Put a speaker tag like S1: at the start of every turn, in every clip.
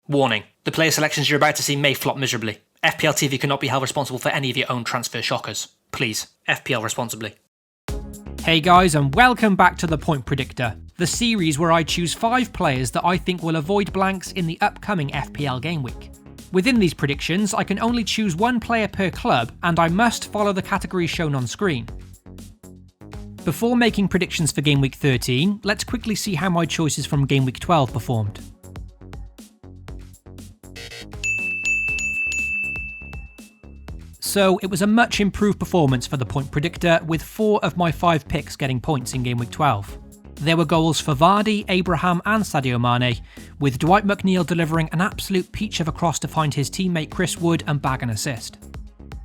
S1: Warning, the player selections you're about to see may flop miserably. FPL TV cannot be held responsible for any of your own transfer shockers. Please, FPL responsibly.
S2: Hey guys, and welcome back to the Point Predictor, the series where I choose 5 players that I think will avoid blanks in the upcoming FPL Gameweek. Within these predictions, I can only choose 1 player per club, and I must follow the categories shown on screen. Before making predictions for Game Week 13, let's quickly see how my choices from Game Week 12 performed. So it was a much improved performance for the Point Predictor, with 4 of my 5 picks getting points in Game Week 12. There were goals for Vardy, Abraham and Sadio Mane, with Dwight McNeil delivering an absolute peach of a cross to find his teammate Chris Wood and bag an assist.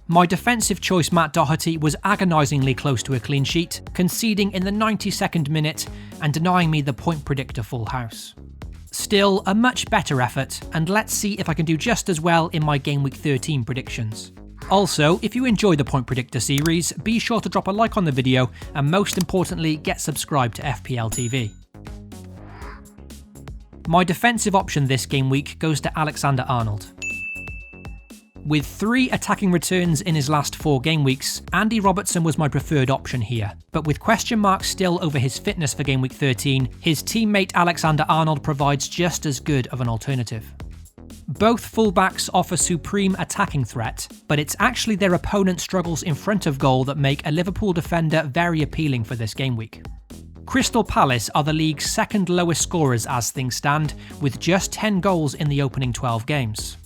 S2: My defensive choice Matt Doherty was agonisingly close to a clean sheet, conceding in the 92nd minute and denying me the Point Predictor full house. Still, a much better effort, and let's see if I can do just as well in my Game Week 13 predictions. Also, if you enjoy the Point Predictor series, be sure to drop a like on the video and most importantly, get subscribed to FPL TV. My defensive option this game week goes to Alexander-Arnold. With 3 attacking returns in his last 4 game weeks, Andy Robertson was my preferred option here, but with question marks still over his fitness for Game Week 13, his teammate Alexander-Arnold provides just as good of an alternative. Both fullbacks offer supreme attacking threat, but it's actually their opponent's struggles in front of goal that make a Liverpool defender very appealing for this game week. Crystal Palace are the league's second lowest scorers as things stand, with just 10 goals in the opening 12 games.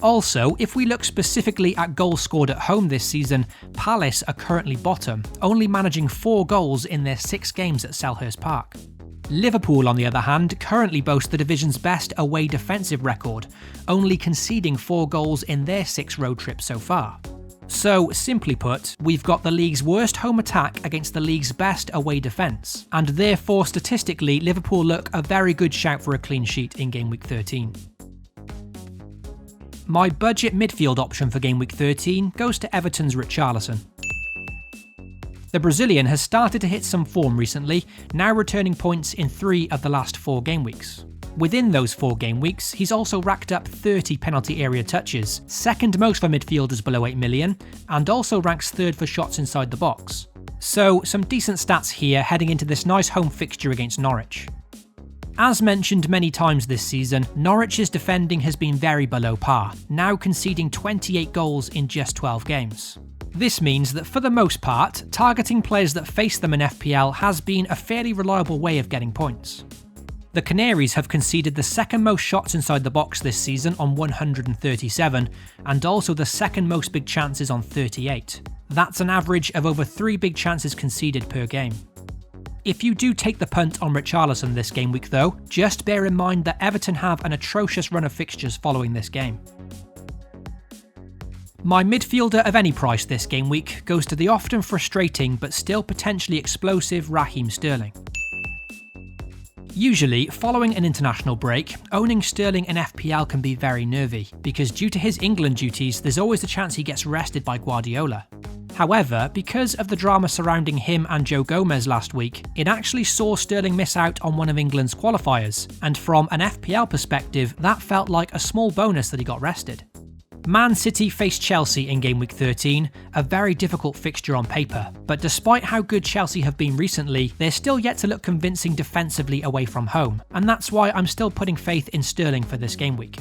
S2: Also, if we look specifically at goals scored at home this season, Palace are currently bottom, only managing 4 goals in their 6 games at Selhurst Park. Liverpool, on the other hand, currently boast the division's best away defensive record, only conceding 4 goals in their 6 road trips so far. So, simply put, we've got the league's worst home attack against the league's best away defence, and therefore statistically Liverpool look a very good shout for a clean sheet in Game Week 13. My budget midfield option for Game Week 13 goes to Everton's Richarlison. The Brazilian has started to hit some form recently, now returning points in 3 of the last 4 game weeks. Within those 4 game weeks, he's also racked up 30 penalty area touches, second most for midfielders below 8 million, and also ranks 3rd for shots inside the box. So, some decent stats here heading into this nice home fixture against Norwich. As mentioned many times this season, Norwich's defending has been very below par, now conceding 28 goals in just 12 games. This means that for the most part, targeting players that face them in FPL has been a fairly reliable way of getting points. The Canaries have conceded the second most shots inside the box this season on 137, and also the second most big chances on 38. That's an average of over 3 big chances conceded per game. If you do take the punt on Richarlison this game week though, just bear in mind that Everton have an atrocious run of fixtures following this game. My midfielder of any price this game week goes to the often frustrating but still potentially explosive Raheem Sterling. Usually, following an international break, owning Sterling in FPL can be very nervy, because due to his England duties, there's always a chance he gets rested by Guardiola. However, because of the drama surrounding him and Joe Gomez last week, it actually saw Sterling miss out on one of England's qualifiers, and from an FPL perspective, that felt like a small bonus that he got rested. Man City faced Chelsea in Game Week 13, a very difficult fixture on paper, but despite how good Chelsea have been recently, they're still yet to look convincing defensively away from home, and that's why I'm still putting faith in Sterling for this game week.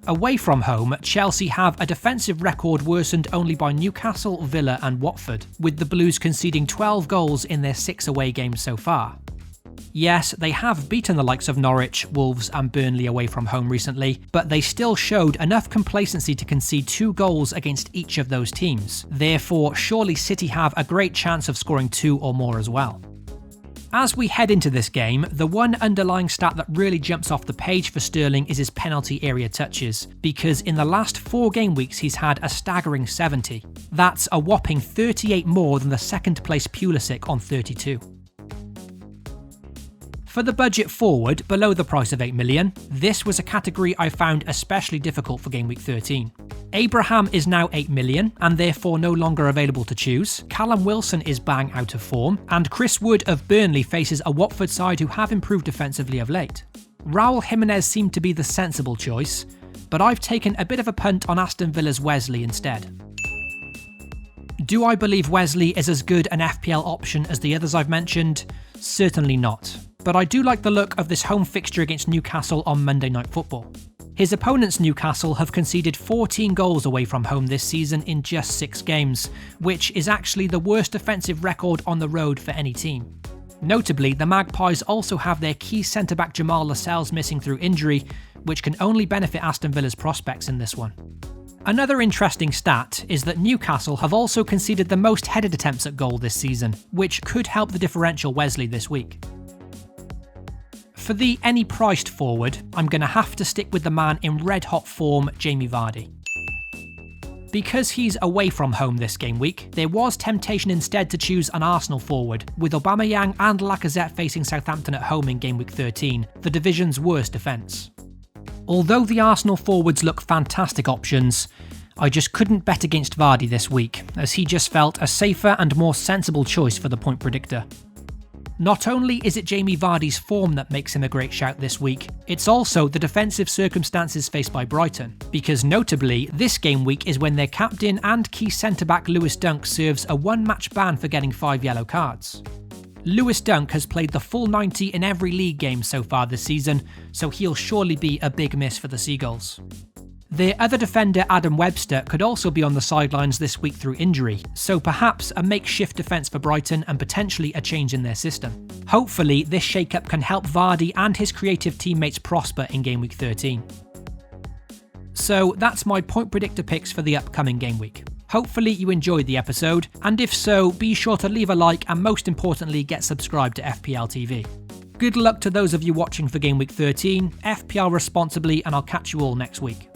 S2: Away from home, Chelsea have a defensive record worsened only by Newcastle, Villa and Watford, with the Blues conceding 12 goals in their 6 away games so far. Yes, they have beaten the likes of Norwich, Wolves and Burnley away from home recently, but they still showed enough complacency to concede 2 goals against each of those teams. Therefore, surely City have a great chance of scoring 2 or more as well. As we head into this game, the one underlying stat that really jumps off the page for Sterling is his penalty area touches, because in the last 4 game weeks he's had a staggering 70. That's a whopping 38 more than the second place Pulisic on 32. For the budget forward, below the price of 8 million, this was a category I found especially difficult for Game Week 13. Abraham is now 8 million and therefore no longer available to choose, Callum Wilson is bang out of form, and Chris Wood of Burnley faces a Watford side who have improved defensively of late. Raul Jimenez seemed to be the sensible choice, but I've taken a bit of a punt on Aston Villa's Wesley instead. Do I believe Wesley is as good an FPL option as the others I've mentioned? Certainly not. But I do like the look of this home fixture against Newcastle on Monday Night Football. His opponents, Newcastle, have conceded 14 goals away from home this season in just 6 games, which is actually the worst defensive record on the road for any team. Notably, the Magpies also have their key centre-back Jamal Lascelles missing through injury, which can only benefit Aston Villa's prospects in this one. Another interesting stat is that Newcastle have also conceded the most headed attempts at goal this season, which could help the differential Wesley this week. For the any priced forward, I'm going to have to stick with the man in red-hot form, Jamie Vardy. Because he's away from home this game week, there was temptation instead to choose an Arsenal forward, with Aubameyang and Lacazette facing Southampton at home in game week 13, the division's worst defence. Although the Arsenal forwards look fantastic options, I just couldn't bet against Vardy this week, as he just felt a safer and more sensible choice for the point predictor. Not only is it Jamie Vardy's form that makes him a great shout this week, it's also the defensive circumstances faced by Brighton, because notably, this game week is when their captain and key centre-back Lewis Dunk serves a one-match ban for getting 5 yellow cards. Lewis Dunk has played the full 90 in every league game so far this season, so he'll surely be a big miss for the Seagulls. Their other defender Adam Webster could also be on the sidelines this week through injury, so perhaps a makeshift defence for Brighton and potentially a change in their system. Hopefully this shake-up can help Vardy and his creative teammates prosper in game week 13. So that's my point predictor picks for the upcoming game week. Hopefully you enjoyed the episode, and if so, be sure to leave a like and most importantly get subscribed to FPL TV. Good luck to those of you watching for game week 13, FPL responsibly, and I'll catch you all next week.